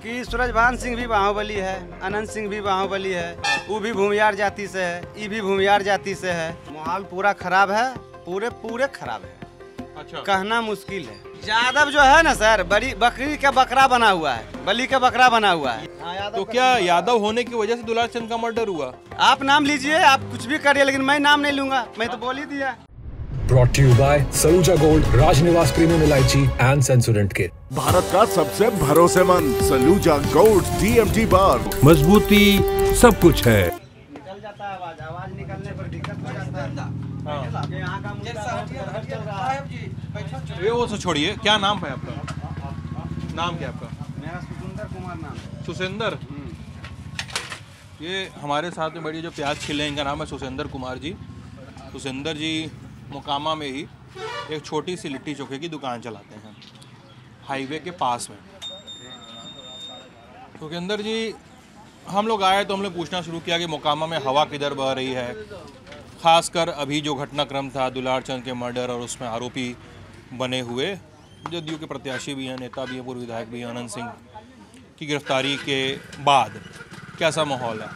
कि सूरजभान सिंह भी बाहुबली है, अनंत सिंह भी बाहुबली है, वो भी भूमियार जाति से है, ये भी भूमियार जाति से है। माहौल पूरा खराब है, पूरे खराब है। अच्छा, कहना मुश्किल है। यादव जो है ना सर, बड़ी बकरी का बकरा बना हुआ है, बलि का बकरा बना हुआ है। तो क्या यादव होने की वजह से दुलार चंद का मर्डर हुआ? आप नाम लीजिए, आप कुछ भी करिए, लेकिन मैं नाम नहीं लूंगा, मैं तो बोल ही दिया। Brought to you by Saluja Gold, Rajnivas Premium Elaichi and Sensodyne Kit. Bharat का सबसे भरोसेमंद सलूजा गोल्ड DMT बार। मजबूती सब कुछ है। निकल जाता है आवाज निकलने पर दिक्कत हो जाता है। यहाँ का मुद्दा चल रहा है। ये वो सब छोड़िए, क्या नाम है आपका? नाम क्या है आपका? मेरा सुरेंद्र कुमार नाम है। सुसेंदर। ये हमारे साथ में बैठिए जो प्याज खिले, इनका नाम है सुसेंदर कुमार जी। सुसेंदर जी मोकामा में ही एक छोटी सी लिट्टी चोखे की दुकान चलाते हैं, हाईवे के पास में। सुखेंदर जी, हम लोग आए तो हमने पूछना शुरू किया कि मोकामा में हवा किधर बह रही है, खासकर अभी जो घटनाक्रम था दुलार चंद के मर्डर और उसमें आरोपी बने हुए जदयू के प्रत्याशी भी हैं, नेता भी हैं, पूर्व विधायक भी हैं, अनंत सिंह की गिरफ्तारी के बाद कैसा माहौल है।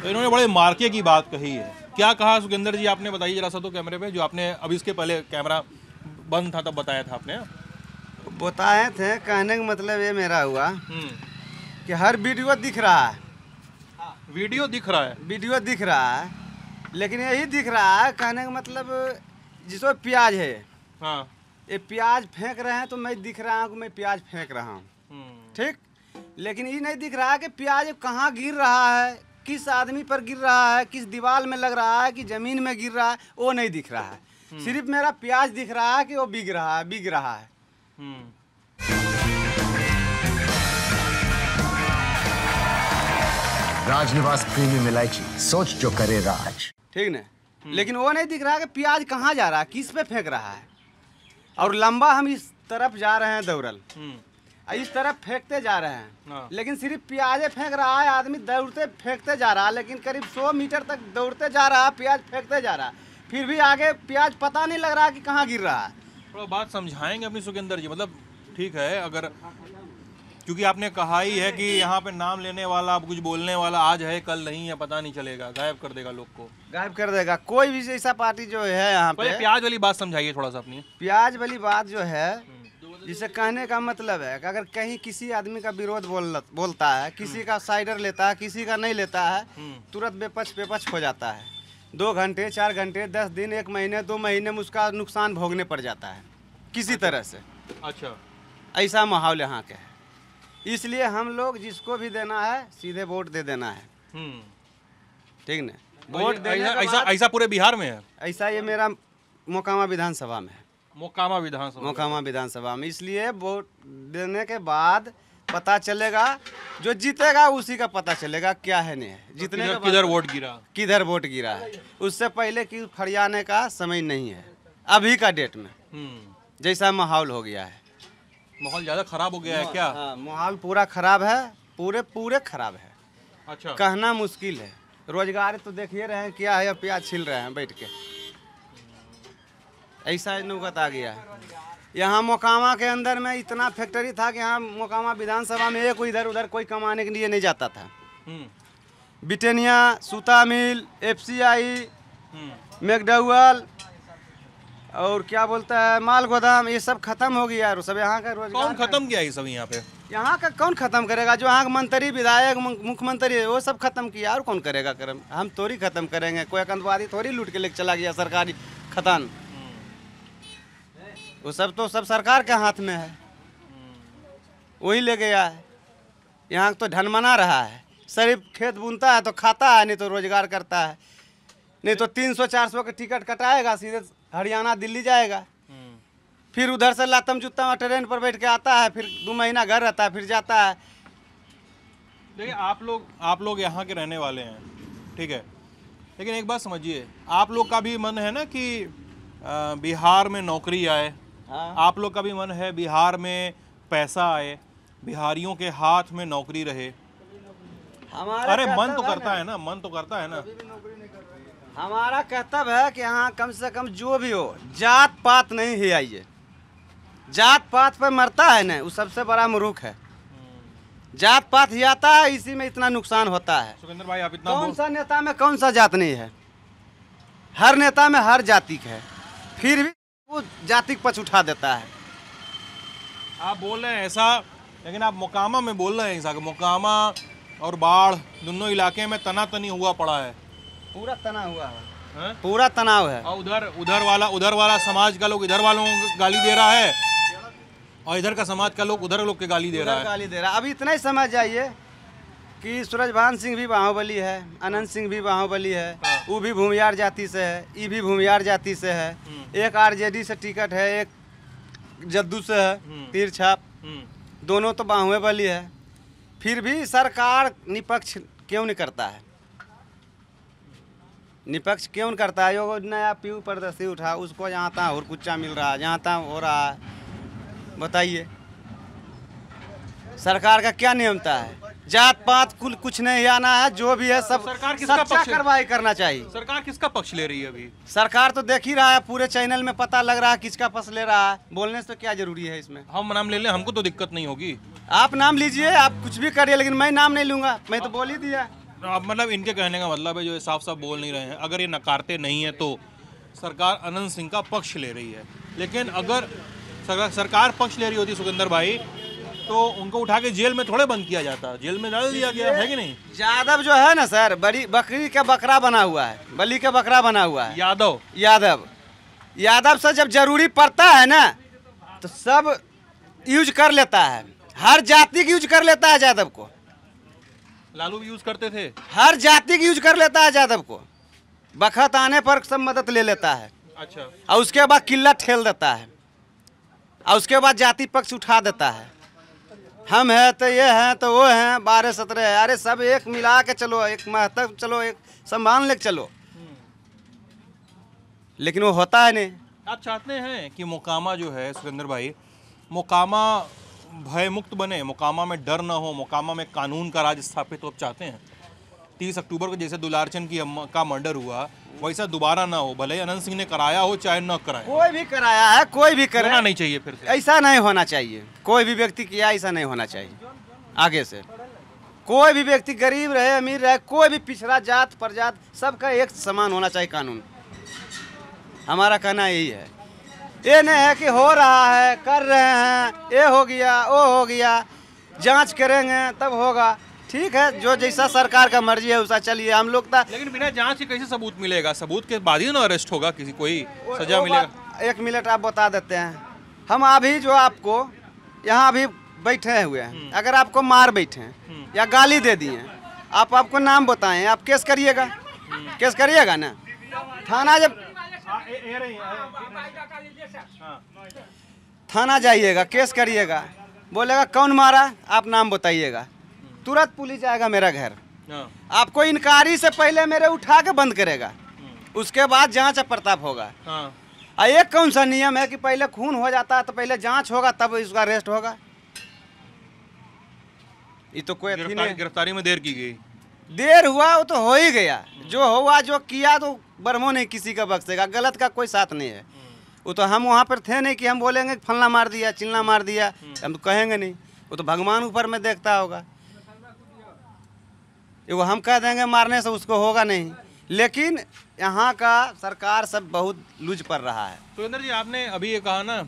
तो इन्होंने बड़े मार्के की बात कही है। क्या कहा सुखेंदर जी, आपने बताइए जरा सा तो कैमरे पे, जो आपने अभी इसके पहले कैमरा बंद था तब बताया था आपने। बताए थे, कहने का मतलब ये मेरा हुआ कि हर वीडियो दिख रहा है, वीडियो दिख रहा है, वीडियो दिख रहा है, लेकिन यही दिख रहा है, कहने का मतलब जिसमें प्याज है, हाँ, ये प्याज फेंक रहे हैं तो मैं दिख रहा हूँ कि मैं प्याज फेंक रहा हूँ, ठीक, लेकिन ये नहीं दिख रहा है कि प्याज कहाँ गिर रहा है, किस आदमी पर गिर रहा है, किस दीवार में लग रहा है, कि जमीन में गिर रहा है, वो नहीं दिख रहा है। सिर्फ मेरा प्याज दिख रहा है कि वो बिक रहा है। राजनिवास प्रीमियम इलायची, सोच जो करे राज। ठीक ना, लेकिन वो नहीं दिख रहा है कि प्याज कहाँ जा रहा है, किस पे फेंक रहा है। और लंबा हम इस तरफ जा रहे हैं दौड़ल, इस तरफ फेंकते जा रहे हैं, लेकिन सिर्फ प्याजे फेंक रहा है, आदमी दौड़ते फेंकते जा रहा है, लेकिन करीब 100 मीटर तक दौड़ते जा रहा है, प्याज फेंकते जा रहा है, फिर भी आगे प्याज पता नहीं लग रहा कि कहाँ गिर रहा है। थोड़ा बात समझाएंगे अपनी सुखेंदर जी, मतलब ठीक है, अगर क्योंकि आपने कहा ही है कि यहाँ पे नाम लेने वाला, कुछ बोलने वाला आज है कल नहीं है, पता नहीं चलेगा, गायब कर देगा लोग को, गायब कर देगा कोई भी ऐसा पार्टी जो है यहाँ पे। प्याज वाली बात समझाइए थोड़ा सा अपनी। प्याज वाली बात जो है, जिसे कहने का मतलब है कि अगर कहीं किसी आदमी का विरोध बोलता है, किसी का साइडर लेता है, किसी का नहीं लेता है, तुरंत बेपक्ष हो जाता है। 2 घंटे 4 घंटे 10 दिन 1 महीने 2 महीने में उसका नुकसान भोगने पड़ जाता है किसी तरह से। अच्छा, ऐसा माहौल यहाँ के है। इसलिए हम लोग जिसको भी देना है सीधे वोट दे देना है, ठीक ना। वोट ऐसा पूरे बिहार में है। ऐसा ये मेरा मोकामा विधानसभा में है, मोकामा विधानसभा में। इसलिए वोट देने के बाद पता चलेगा, जो जीतेगा उसी का पता चलेगा क्या है नहीं है, जितने का किधर वोट गिरा है। उससे पहले कि फरियाने का समय नहीं है अभी का डेट में, जैसा माहौल हो गया है। माहौल ज्यादा खराब हो गया है क्या? हाँ, माहौल पूरा खराब है, पूरे खराब है। अच्छा, कहना मुश्किल है। रोजगार तो देखिए रहे हैं क्या है, प्याज छिल रहे हैं बैठ के, ऐसा नौबत आ गया है। यहाँ मोकामा के अंदर में इतना फैक्ट्री था कि यहाँ मोकामा विधानसभा में एक इधर उधर कोई कमाने के लिए नहीं जाता था। ब्रिटेनिया, सूता मिल, FCI, मैकडॉवेल और क्या बोलता है माल गोदाम, ये सब खत्म हो गया है। सब यहाँ का रोजगार कौन खत्म किया ये सब? यहाँ पे यहाँ का कौन खत्म करेगा? जो यहाँ का मंत्री, विधायक, मुख्यमंत्री है वो सब खत्म किया, और कौन करेगा? हम थोड़ी खत्म करेंगे, कोई आतंकवादी थोड़ी लूट के लेके चला गया सरकारी खदान। वो सब तो सब सरकार के हाथ में है, वही ले गया है। यहाँ तो ढनमना रहा है, सिर्फ खेत बुनता है तो खाता है, नहीं तो रोजगार करता है, नहीं तो 300-400 के टिकट कटाएगा, सीधे हरियाणा दिल्ली जाएगा, फिर उधर से लातम जुत्ता में ट्रेन पर बैठ के आता है, फिर 2 महीना घर रहता है, फिर जाता है। देखिए आप लोग यहाँ के रहने वाले हैं, ठीक है, लेकिन एक बात समझिए, आप लोग का भी मन है ना कि बिहार में नौकरी आए। हाँ। आप लोग का भी मन है बिहार में पैसा आए, बिहारियों के हाथ में नौकरी रहे। अरे मन तो करता है ना, मन तो करता है ना। हमारा कर्तव्य है कि यहाँ कम से कम जो भी हो, जात पात नहीं है। आइए, जात पात पे मरता है ना, वो सबसे बड़ा मूर्ख है। जात पात ही आता है, इसी में इतना नुकसान होता है। सुखिंदर भाई आप इतना कौन सा नेता में कौन सा जात नहीं है? हर नेता में हर जाति है, फिर भी वो जाति का पक्ष उठा देता है। आप बोल रहे हैं ऐसा, लेकिन आप मोकामा में बोल रहे हैं ऐसा कि मोकामा और बाढ़ दोनों इलाके में तनातनी हुआ पड़ा है। पूरा तनाव हुआ है, हैं? पूरा तनाव है। और उधर वाला समाज का लोग इधर वालों को गाली दे रहा है, और इधर का समाज का लोग उधर लोग के गाली दे रहा है। गाली दे रहा है। अभी इतना ही समझ जाइए कि सूरजभान सिंह भी बाहुबली है, अनंत सिंह भी बाहुबली है, वो भी भूमियार जाति से है, ये भी भूमियार जाति से है, एक आरजेडी से टिकट है, एक जद्दू से है, तीर छाप, दोनों तो बाहुबली है। फिर भी सरकार निपक्ष क्यों नहीं करता है? निपक्ष क्यों नहीं करता है? जो नया पीयू प्रदर्शी उठा, उसको जहाँ तहाँ और कुच्चा मिल रहा है, जहाँ तहाँ हो रहा है। बताइए सरकार का क्या नियमता है? जात पात कुल कुछ नहीं आना है, जो भी है सब सरकार किसका सच्चा पक्ष है? कार्रवाई करना चाहिए। सरकार किसका पक्ष ले रही है अभी? सरकार तो देख ही रहा है, पूरे चैनल में पता लग रहा है किसका पक्ष ले रहा है। बोलने से तो क्या जरूरी है इसमें? हम नाम ले लें, हमको तो दिक्कत नहीं होगी। आप नाम लीजिए, आप कुछ भी करिए, लेकिन मैं नाम नहीं लूंगा, मैं तो बोल ही दिया। अब मतलब इनके कहने का मतलब है, जो ये साफ साफ बोल नहीं रहे हैं, अगर ये नकारते नहीं है तो सरकार अनंत सिंह का पक्ष ले रही है। लेकिन अगर सरकार पक्ष ले रही होती सुखिंदर भाई, तो उनको उठा के जेल में थोड़े बंद किया जाता, जेल में डाल दिया गया है कि नहीं? यादव जो है ना सर, बड़ी बकरी का बकरा बना हुआ है, बलि का बकरा बना हुआ है। यादव से जब जरूरी पड़ता है ना, तो सब यूज कर लेता है, हर जाति की यूज कर लेता है यादव को। लालू भी यूज करते थे, हर जाति की यूज कर लेता है यादव को। बखत आने पर सब मदद ले लेता है। अच्छा। और उसके बाद किल्ला ठेल देता है, और उसके बाद जाति पक्ष उठा देता है। हम हैं तो ये हैं तो वो हैं, 12-17 है, अरे सब एक मिला के चलो, एक महत्व चलो, एक सम्मान लेके चलो, लेकिन वो होता है नहीं। आप चाहते हैं कि मोकामा जो है सुखिंदर भाई, मोकामा भय मुक्त बने, मोकामा में डर ना हो, मोकामा में कानून का राज स्थापित हो? आप चाहते हैं 30 अक्टूबर को जैसे दुलारचंद की अम्मा का मर्डर हुआ वैसा दोबारा ना हो, भले अनंत सिंह ने कराया हो चाहे न कराया? कोई भी कराया है, कोई भी करे, होना नहीं चाहिए फिर से। ऐसा नहीं होना चाहिए। कोई भी व्यक्ति किया ऐसा नहीं होना चाहिए। आगे से कोई भी व्यक्ति गरीब रहे अमीर रहे, कोई भी पिछड़ा जात प्रजात, सबका एक समान होना चाहिए कानून। हमारा कहना यही है। ये नहीं है कि हो रहा है, कर रहे हैं, ये हो गया वो हो गया, जांच करेंगे तब होगा। ठीक है, जो जैसा सरकार का मर्जी है वैसा चलिए। हम लोग तो लेकिन बिना जांच के कैसे सबूत मिलेगा? सबूत के बाद ही ना अरेस्ट होगा, किसी कोई सजा मिलेगा। 1 मिनट आप बता देते हैं। हम अभी जो आपको यहाँ अभी बैठे हुए हैं, अगर आपको मार बैठे हैं या गाली दे दिए, आपको नाम बताएं, आप केस करिएगा? केस करिएगा ना? थाना जब थाना जाइएगा, केस करिएगा, बोलेगा कौन मारा, आप नाम बताइएगा, तुरंत पुलिस आएगा मेरा घर। आपको इनकारी से पहले मेरे उठा के बंद करेगा, उसके बाद जांच प्रताप होगा। एक कौन सा नियम है कि पहले खून हो जाता है तो पहले जांच होगा तब इसका अरेस्ट होगा? ये तो कोई गिरफ्तारी में देर की गई। देर हुआ वो तो हो ही गया, जो हुआ जो किया तो बरमो नहीं किसी का बख्शेगा। गलत का कोई साथ नहीं है। वो तो हम वहाँ पर थे नहीं कि हम बोलेंगे फलना मार दिया चिलना मार दिया, हम तो कहेंगे नहीं। वो तो भगवान ऊपर में देखता होगा। वो हम कह देंगे मारने से उसको होगा नहीं। लेकिन यहाँ का सरकार सब बहुत लूज पड़ रहा है। सुरेंद्र जी, आपने अभी ये कहा ना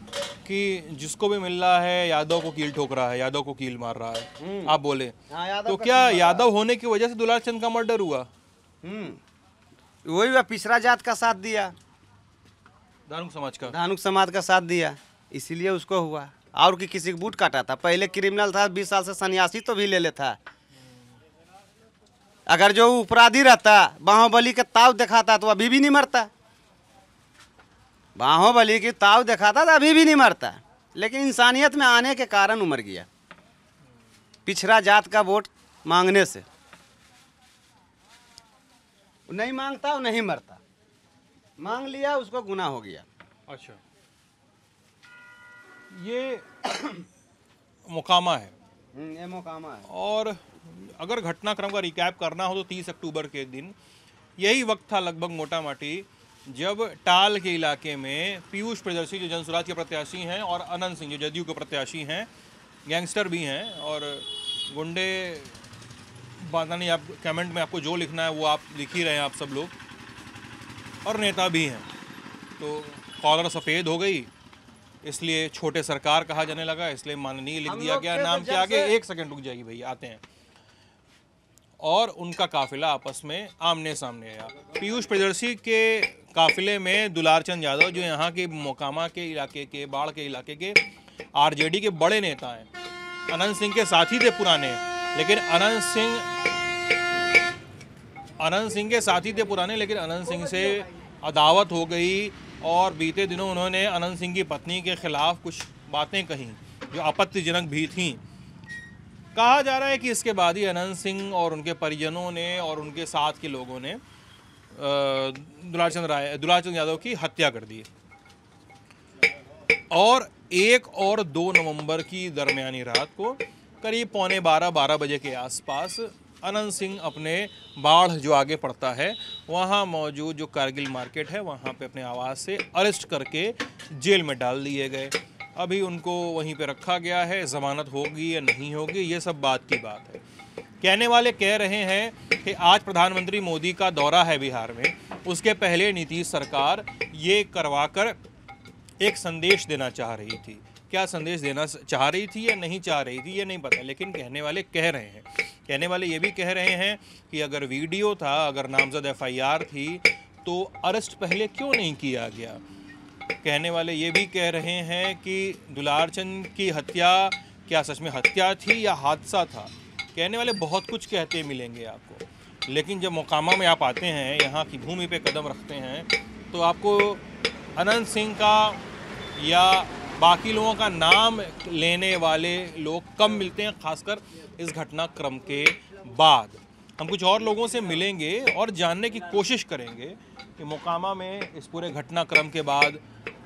कि जिसको भी मिल रहा है यादव को कील ठोक रहा है, यादव को कील मार रहा है, आप बोले। तो क्या यादव होने की वजह से दुलारचंद का मर्डर हुआ? वही पिछड़ा जात का साथ दिया, धानुक समाज का साथ दिया, इसीलिए उसको हुआ। और कि किसी को बूट काटा था, पहले क्रिमिनल था, 20 साल से सन्यासी तो भी ले लेता। अगर जो अपराधी रहता, बाहुबली का ताव दिखाता तो अभी भी नहीं मरता। बाहुबली की ताव दिखाता तो अभी भी नहीं मरता, लेकिन इंसानियत में आने के कारण उमर गया, पिछड़ा जात का वोट मांगने से। नहीं मांगता वो नहीं मरता, मांग लिया उसको गुनाह हो गया। अच्छा, ये मोकामा है। ये मोकामा है। और अगर घटनाक्रम का रिकैप करना हो तो 30 अक्टूबर के दिन यही वक्त था लगभग मोटा माटी, जब टाल के इलाके में पीयूष प्रियदर्शी जो जनसुराज के प्रत्याशी हैं और अनंत सिंह जो जदयू के प्रत्याशी हैं, गैंगस्टर भी हैं और गुंडे पता नहीं, आप कमेंट में आपको जो लिखना है वो आप लिख ही रहे हैं आप सब लोग, और नेता भी हैं। तो कॉलर सफ़ेद हो गई इसलिए छोटे सरकार कहा जाने लगा, इसलिए माननीय लिख दिया गया नाम के आगे। एक सेकंड रुक जाइए भैया, आते हैं। और उनका काफिला आपस में आमने सामने आया। पीयूष प्रियदर्शी के काफिले में दुलारचंद यादव, जो यहाँ के मोकामा के इलाके के, बाढ़ के इलाके के आरजेडी के बड़े नेता हैं, अनंत सिंह के साथी थे पुराने, लेकिन अनंत सिंह से अदावत हो गई और बीते दिनों उन्होंने अनंत सिंह की पत्नी के खिलाफ कुछ बातें कहीं जो आपत्तिजनक भी थीं। कहा जा रहा है कि इसके बाद ही अनंत सिंह और उनके परिजनों ने और उनके साथ के लोगों ने दुलारचंद यादव की हत्या कर दी। और 1 और 2 नवंबर की दरमियानी रात को करीब 11:45 बजे के आसपास अनंत सिंह अपने बाढ़ जो आगे पड़ता है वहाँ मौजूद जो कारगिल मार्केट है वहाँ पे अपने आवास से अरेस्ट करके जेल में डाल दिए गए। अभी उनको वहीं पे रखा गया है, ज़मानत होगी या नहीं होगी ये सब बात की बात है। कहने वाले कह रहे हैं कि आज प्रधानमंत्री मोदी का दौरा है बिहार में, उसके पहले नीतीश सरकार ये करवाकर एक संदेश देना चाह रही थी। क्या संदेश देना चाह रही थी या नहीं चाह रही थी ये नहीं पता, लेकिन कहने वाले कह रहे हैं। कहने वाले ये भी कह रहे हैं कि अगर वीडियो था, अगर नामजद FIR थी तो अरेस्ट पहले क्यों नहीं किया गया। कहने वाले ये भी कह रहे हैं कि दुलारचंद की हत्या क्या सच में हत्या थी या हादसा था। कहने वाले बहुत कुछ कहते मिलेंगे आपको, लेकिन जब मोकामा में आप आते हैं, यहाँ की भूमि पे कदम रखते हैं, तो आपको अनंत सिंह का या बाकी लोगों का नाम लेने वाले लोग कम मिलते हैं, खासकर इस घटनाक्रम के बाद। हम कुछ और लोगों से मिलेंगे और जानने की कोशिश करेंगे कि मोकामा में इस पूरे घटनाक्रम के बाद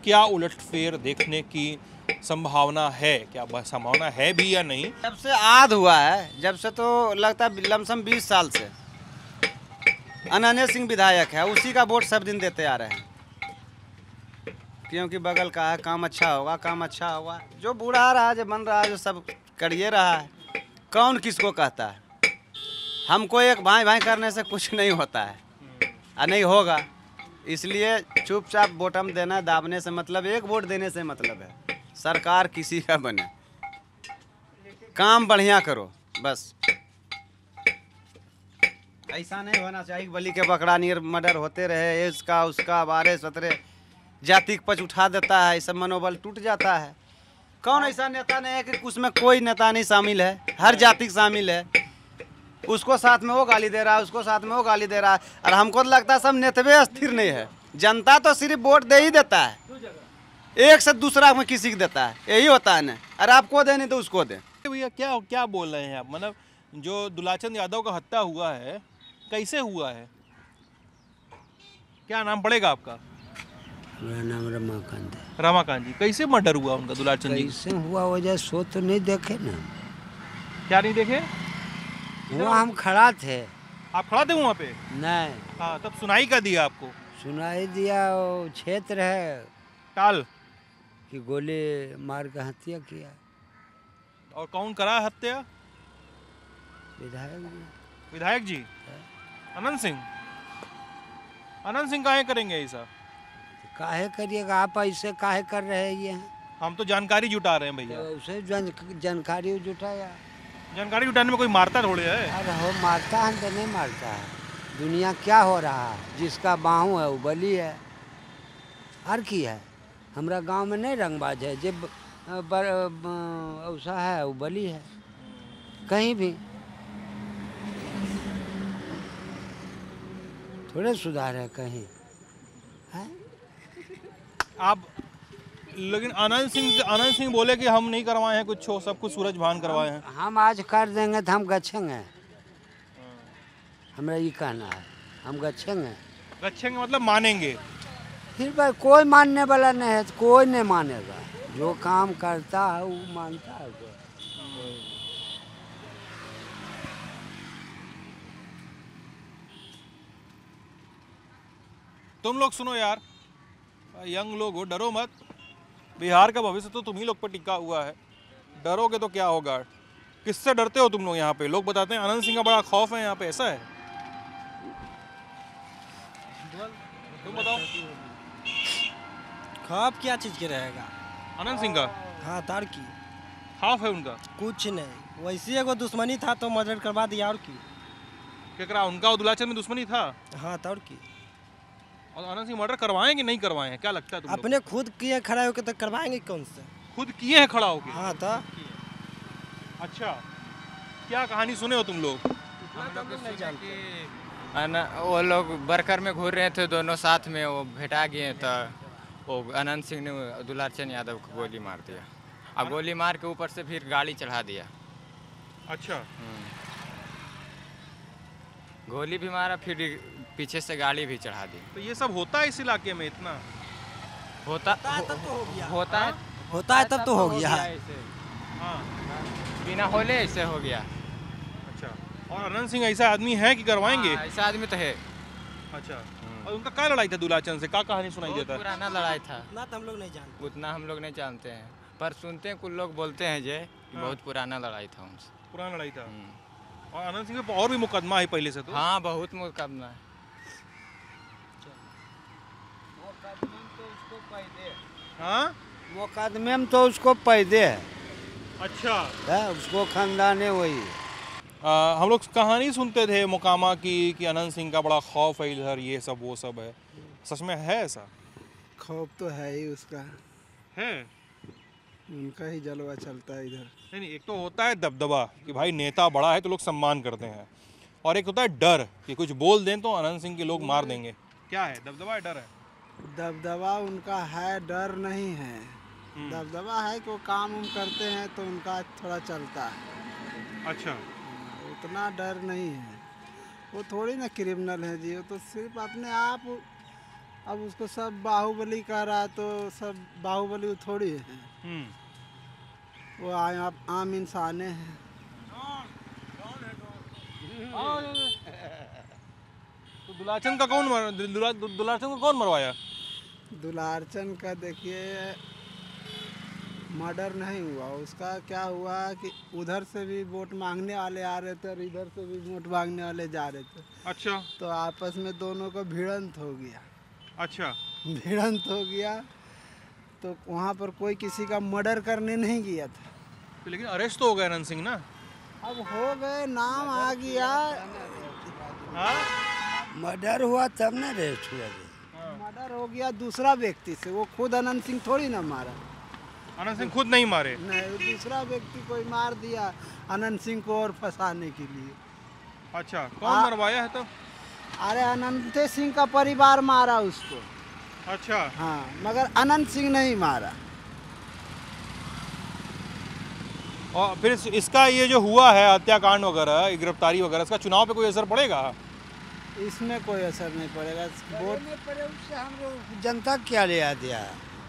क्या उलटफेर देखने की संभावना है, क्या संभावना है भी या नहीं। जब से आद हुआ है, जब से तो लगता है लमसम 20 साल से अनन्य सिंह विधायक है, उसी का वोट सब दिन देते आ रहे हैं, क्योंकि बगल का है, काम अच्छा होगा, काम अच्छा होगा। जो बूढ़ा रहा है, जो बन रहा है, जो सब करिए रहा है, कौन किसको कहता है। हमको एक भाई भाई करने से कुछ नहीं होता है और नहीं होगा, इसलिए चुपचाप वोटम देना, दाबने से मतलब, एक वोट देने से मतलब है। सरकार किसी का बने, काम बढ़िया करो बस। ऐसा नहीं होना चाहिए बलि के बकरा नियर मर्डर होते रहे, इसका उसका 12-17 जाति पक्ष उठा देता है, सब मनोबल टूट जाता है। कौन ऐसा नेता नहीं है कि उसमें कोई नेता नहीं शामिल है, हर जाति शामिल है। उसको साथ में वो गाली दे रहा है, उसको साथ में वो गाली दे रहा है, और हमको तो लगता है सब नेतवे स्थिर नहीं है। जनता तो सिर्फ वोट दे ही देता है, एक से दूसरा में किसी को देता है, यही होता है ना। अरे आपको दे नहीं तो उसको दे। भैया क्या क्या बोल रहे हैं आप, मतलब जो दुलारचंद यादव का हत्या हुआ है कैसे हुआ है, क्या नाम पड़ेगा आपका? मेरा नाम रमाकांत है। रमाकांत जी, कैसे मर्डर हुआ उनका दुलारचंद जी? कैसे हुआ वजह सो तो नहीं देखे ना। क्या नहीं देखे? वहाँ हम खड़ा थे। आप खड़ा थे वहाँ पे? नहीं। हाँ, तब सुनाई का दिया आपको? सुनाई दिया, वो क्षेत्र है टाल कि गोली मार के हत्या किया। और कौन करा हत्या? विधायक जी। विधायक जी अनंत सिंह? अनंत सिंह काहे करेंगे ऐसा? काहे करिएगा आप, ऐसे काहे कर रहे हैं ये? हम तो जानकारी जुटा रहे हैं भैया। तो उसे जानकारी जुटाया। जानकारी जुटाने में कोई मारता थोड़े है। अरे हो मारता है तो नहीं मारता है। दुनिया क्या हो रहा है, जिसका बाहू है वो बली है, हर की है। हमारा गांव में नहीं रंगबाज है, जब ऐसा है वो बली है कहीं भी। थोड़े सुधार है कहीं है? आप लेकिन आनंद सिंह बोले कि हम नहीं करवाए हैं कुछ, सब कुछ सूरज भान करवाए हैं। हम आज कर देंगे तो हम गच्छेंगे, हमारा ये कहना है, हम गच्छेंगे। गच्छेंगे मतलब मानेंगे? फिर भाई कोई मानने वाला नहीं है, तो कोई नहीं मानेगा। जो काम करता है वो मानता है। तुम लोग सुनो यार, यंग लोग हो, डरो मत। बिहार का भविष्य तो तुम ही लोग पर टिका हुआ है, डरोगे तो क्या होगा। किससे डरते हो तुम लोग यहाँ पे? लोग बताते हैं अनंत सिंह का बड़ा खौफ है यहाँ पे, ऐसा है? तुम बताओ। खौफ क्या चीज़ के रहेगा? अनंत सिंह का हाँ तार की खौफ है उनका? कुछ नहीं, वैसे एगो दुश्मनी था तो मर्डर करवा दिया और की। क्या करा उनका और दुलाचंद में दुश्मनी था? हाँ तार की। और अनंत सिंह मर्डर करवाएं कि नहीं करवाएं हैं? क्या लगता है तुम लोग? अपने खुद किए खड़ा होकर तो करवाएंगे कौन से? खुद किए हैं खड़ा होके? हाँ तो अच्छा, क्या कहानी सुने हो तुम लोग? वो लोग बरकर में घूर रहे थे दोनों साथ में, वो भेटा गए तो वो अनंत सिंह ने दुलारचंद यादव को गोली मार दिया और गोली मार के ऊपर से फिर गाड़ी चढ़ा दिया। अच्छा, गोली भी मारा फिर पीछे से गाड़ी भी चढ़ा दी। तो ये सब होता है इस इलाके में? इतना होता तब तो हो गया। होता है तब तो हो गया। ऐसे हाँ, बिना होले ऐसे हो गया। अच्छा, और अनंत सिंह ऐसा आदमी है कि करवाएंगे? हाँ, ऐसा आदमी तो है। अच्छा, और उनका क्या लड़ाई था दुलाचंद से? क्या कहानी सुनाई बहुत देता है? पुराना लड़ाई था। ना तो हम लोग नहीं जानते। उतना हम लोग नहीं जानते हैं, पर सुनते हैं कुछ लोग बोलते हैं जे कि बहुत पुराना लड़ाई था उनसे। पुराना लड़ाई था। और अनंत सिंह पे और भी मुकदमा है पहले से तो? हाँ, बहुत मुकदमा है। हाँ, मुकदमे में तो उसको पैदे है। अच्छा, उसको खानदान है वही। हम लोग कहानी सुनते थे मोकामा की कि अनंत सिंह का बड़ा खौफ है इधर, ये सब वो सब है। सच में है ऐसा? खौफ तो है ही उसका, है उनका ही जलवा चलता है इधर। नहीं, एक तो होता है दबदबा कि भाई नेता बड़ा है तो लोग सम्मान करते हैं, और एक होता है डर कि कुछ बोल दें तो अनंत सिंह के लोग मार देंगे। क्या है, दबदबा है डर है? दबदबा उनका है, डर नहीं है। दबदबा है कि वो काम उम करते हैं तो उनका थोड़ा चलता है। अच्छा, उतना डर नहीं है। वो थोड़ी ना क्रिमिनल है जी, वो तो सिर्फ अपने आप। अब उसको सब बाहुबली कह रहा है तो सब बाहुबली वो थोड़ी है। वो आम इंसान है। तो दुलाचंद का दुलाचंद को कौन मरवाया? दुलारचंद का देखिए मर्डर नहीं हुआ, उसका क्या हुआ कि उधर से भी वोट मांगने वाले आ रहे थे और इधर से भी वोट मांगने वाले जा रहे थे। अच्छा, तो आपस में दोनों का भिड़ंत हो गया। अच्छा, भिड़ंत हो गया तो वहाँ पर कोई किसी का मर्डर करने नहीं गया था। तो लेकिन अरेस्ट तो हो गए अनंत सिंह ना? अब हो गए, नाम आ गया। मर्डर हुआ तब ना अरेस्ट हुआ। मर्डर हो गया दूसरा व्यक्ति से, वो खुद अनंत सिंह थोड़ी ना मारा। अनंत सिंह खुद नहीं मारे? नहीं, दूसरा व्यक्ति कोई मार दिया अनंत सिंह को और फंसाने के लिए। अच्छा, कौन मरवाया है तो? अरे अनंत सिंह का परिवार मारा उसको। अच्छा, हाँ, मगर अनंत सिंह नहीं मारा। और फिर इसका ये जो हुआ है हत्याकांड वगैरह, गिरफ्तारी वगैरह, इसका चुनाव पे कोई असर पड़ेगा? इसमें कोई असर नहीं पड़ेगा। वोट उससे हम लोग जनता क्या ले आ दिया?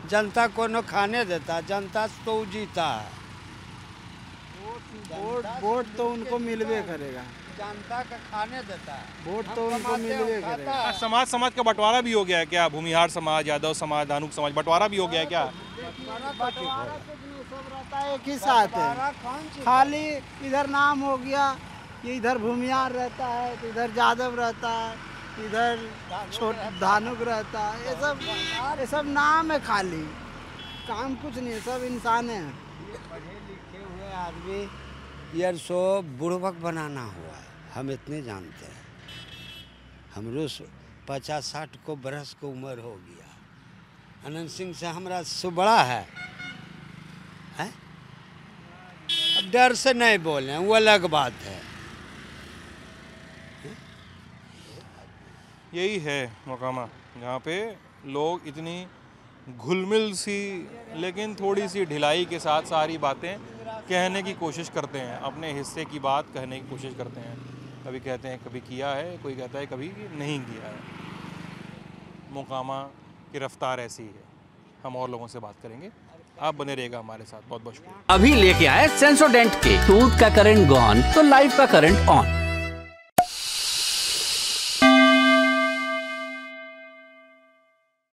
जनता को न खाने देता, जनता तो जीता है। वोट तो उनको मिलवे करेगा। जनता का खाने देता है, वोट तो उनको मिलवे करेगा। समाज का बंटवारा भी हो गया है क्या? भूमिहार समाज, यादव समाज, धानुक समाज, बंटवारा भी हो गया है क्या? सब रहता है एक ही साथ है। खाली इधर नाम हो गया कि इधर भूमिहार रहता है तो इधर यादव रहता है, इधर धानुक रहता है। ये सब नाम है, खाली काम कुछ नहीं, सब इंसान है। पढ़े लिखे हुए आदमी यार सो बुढ़बक बनाना हुआ है, हम इतने जानते हैं। हमरो 50-60 को बरस को उम्र हो गया। अनंत सिंह से हमारा सो बड़ा है? अब डर से नहीं बोले, वो अलग बात है। यही है मोकामा, जहाँ पे लोग इतनी घुलमिल सी लेकिन थोड़ी सी ढिलाई के साथ सारी बातें कहने की कोशिश करते हैं, अपने हिस्से की बात कहने की कोशिश करते हैं। कभी कहते हैं कभी किया है, कोई कहता है कभी नहीं किया है। मोकामा की रफ्तार ऐसी है। हम और लोगों से बात करेंगे, आप बने रहेगा हमारे साथ। बहुत बहुत शुक्रिया। अभी लेके आए सेंसोडेंट के टूथ का करंट गॉन तो लाइफ का करंट ऑन।